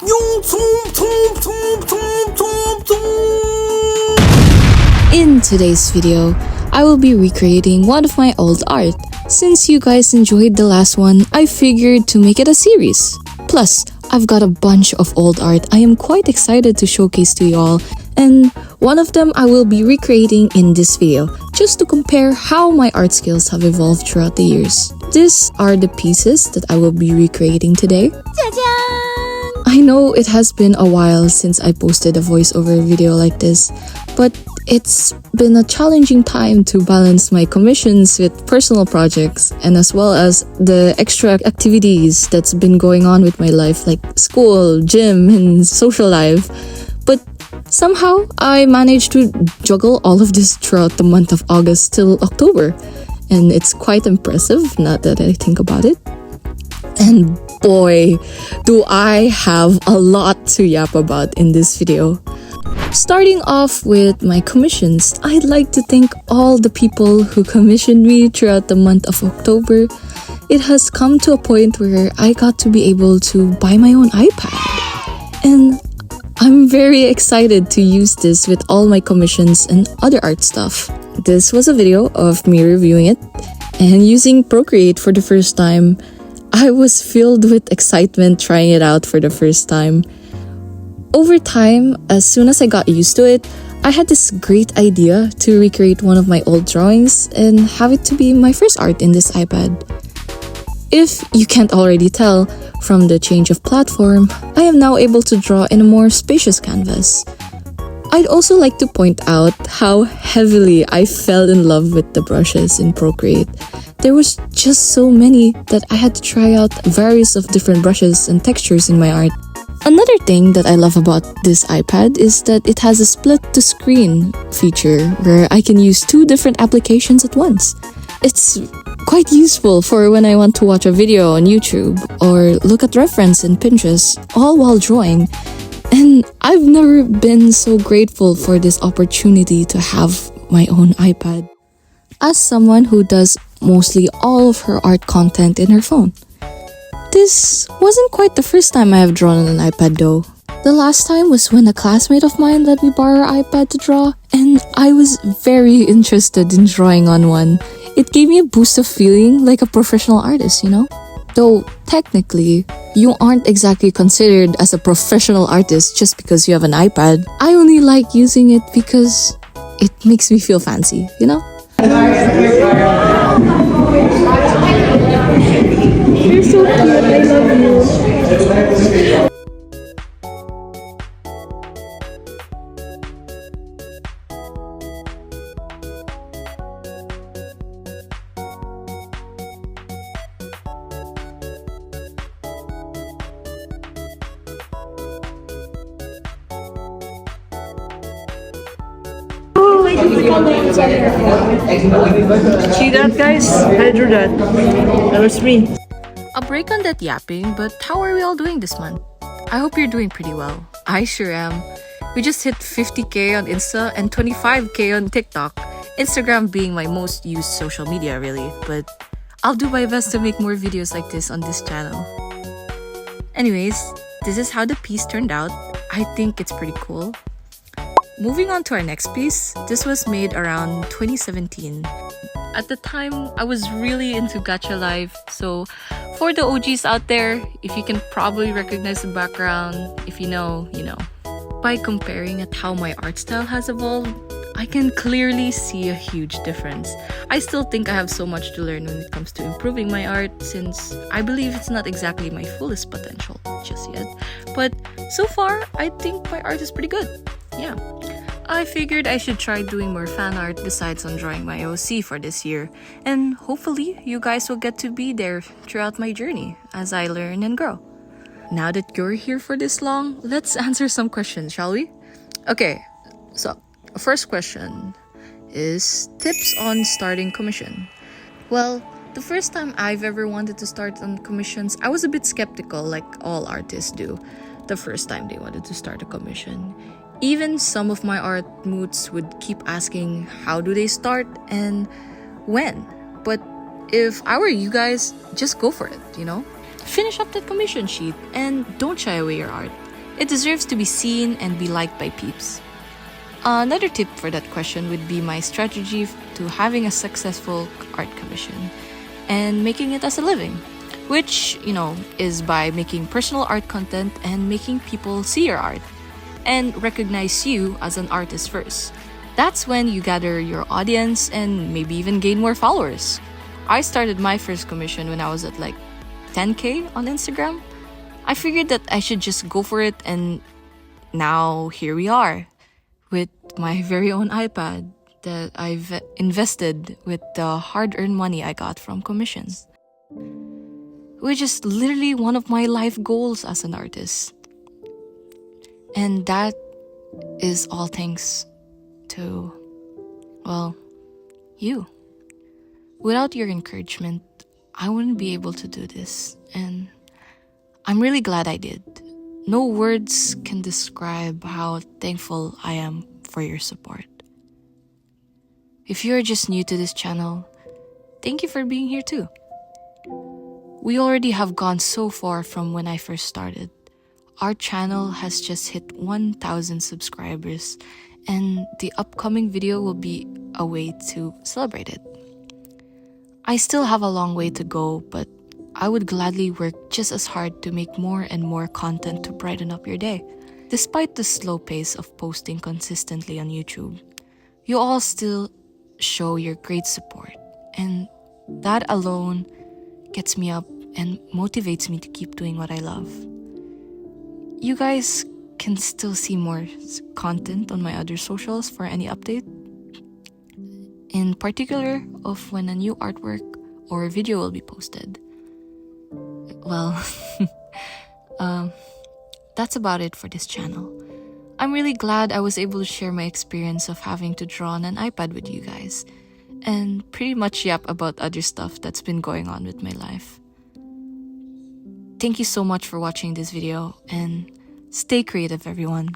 In today's video, I will be recreating one of my old art. Since you guys enjoyed the last one, I figured to make it a series. Plus, I've got a bunch of old art I am quite excited to showcase to you all, and one of them I will be recreating in this video, just to compare how my art skills have evolved throughout the years. These are the pieces that I will be recreating today. I know it has been a while since I posted a voiceover video like this, but it's been a challenging time to balance my commissions with personal projects and as well as the extra activities that's been going on with my life like school, gym, and social life. But somehow I managed to juggle all of this throughout the month of August till October, and it's quite impressive now that I think about it. And boy, do I have a lot to yap about in this video. Starting off with my commissions, I'd like to thank all the people who commissioned me throughout the month of October. It has come to a point where I got to be able to buy my own iPad. And I'm very excited to use this with all my commissions and other art stuff. This was a video of me reviewing it and using Procreate for the first time. I was filled with excitement trying it out for the first time. Over time, as soon as I got used to it, I had this great idea to recreate one of my old drawings and have it to be my first art in this iPad. If you can't already tell from the change of platform, I am now able to draw in a more spacious canvas. I'd also like to point out how heavily I fell in love with the brushes in Procreate. There was just so many that I had to try out various of different brushes and textures in my art. Another thing that I love about this iPad is that it has a split to screen feature where I can use two different applications at once. It's quite useful for when I want to watch a video on YouTube or look at reference in Pinterest, all while drawing. And I've never been so grateful for this opportunity to have my own iPad. As someone who does mostly all of her art content in her phone, this wasn't quite the first time I have drawn on an iPad though. The last time was when a classmate of mine let me borrow her iPad to draw, and I was very interested in drawing on one. It gave me a boost of feeling like a professional artist, you know? Though technically, you aren't exactly considered as a professional artist just because you have an iPad. I only like using it because it makes me feel fancy, you know? You're so cute, I love you. See that, guys? I drew that. That was me. A break on that yapping, but how are we all doing this month? I hope you're doing pretty well. I sure am. We just hit 50k on Insta and 25k on TikTok. Instagram being my most used social media really, but I'll do my best to make more videos like this on this channel. Anyways, this is how the piece turned out. I think it's pretty cool. Moving on to our next piece, this was made around 2017. At the time, I was really into gacha life, so for the OGs out there, if you can probably recognize the background, if you know, you know. By comparing at how my art style has evolved, I can clearly see a huge difference. I still think I have so much to learn when it comes to improving my art, since I believe it's not exactly my fullest potential just yet. But so far, I think my art is pretty good. Yeah. I figured I should try doing more fan art besides on drawing my OC for this year, and hopefully you guys will get to be there throughout my journey as I learn and grow. Now that you're here for this long, let's answer some questions, shall we? Okay, so first question is tips on starting commission. Well, the first time I've ever wanted to start on commissions, I was a bit skeptical like all artists do the first time they wanted to start a commission. Even some of my art moods would keep asking how do they start and when. But if I were you guys, just go for it, you know? Finish up that commission sheet and don't shy away your art. It deserves to be seen and be liked by peeps. Another tip for that question would be my strategy to having a successful art commission and making it as a living, which, is by making personal art content and making people see your art and recognize you as an artist first. That's when you gather your audience and maybe even gain more followers. I started my first commission when I was at like 10K on Instagram. I figured that I should just go for it, and now here we are with my very own iPad that I've invested with the hard-earned money I got from commissions, which is literally one of my life goals as an artist. And that is all thanks to, you. Without your encouragement, I wouldn't be able to do this, and I'm really glad I did. No words can describe how thankful I am for your support. If you're just new to this channel, thank you for being here too. We already have gone so far from when I first started. Our channel has just hit 1,000 subscribers, and the upcoming video will be a way to celebrate it. I still have a long way to go, but I would gladly work just as hard to make more and more content to brighten up your day. Despite the slow pace of posting consistently on YouTube, you all still show your great support, and that alone gets me up and motivates me to keep doing what I love. You guys can still see more content on my other socials for any update, in particular of when a new artwork or video will be posted. That's about it for this channel. I'm really glad I was able to share my experience of having to draw on an iPad with you guys, and pretty much yap about other stuff that's been going on with my life. Thank you so much for watching this video, and stay creative, everyone.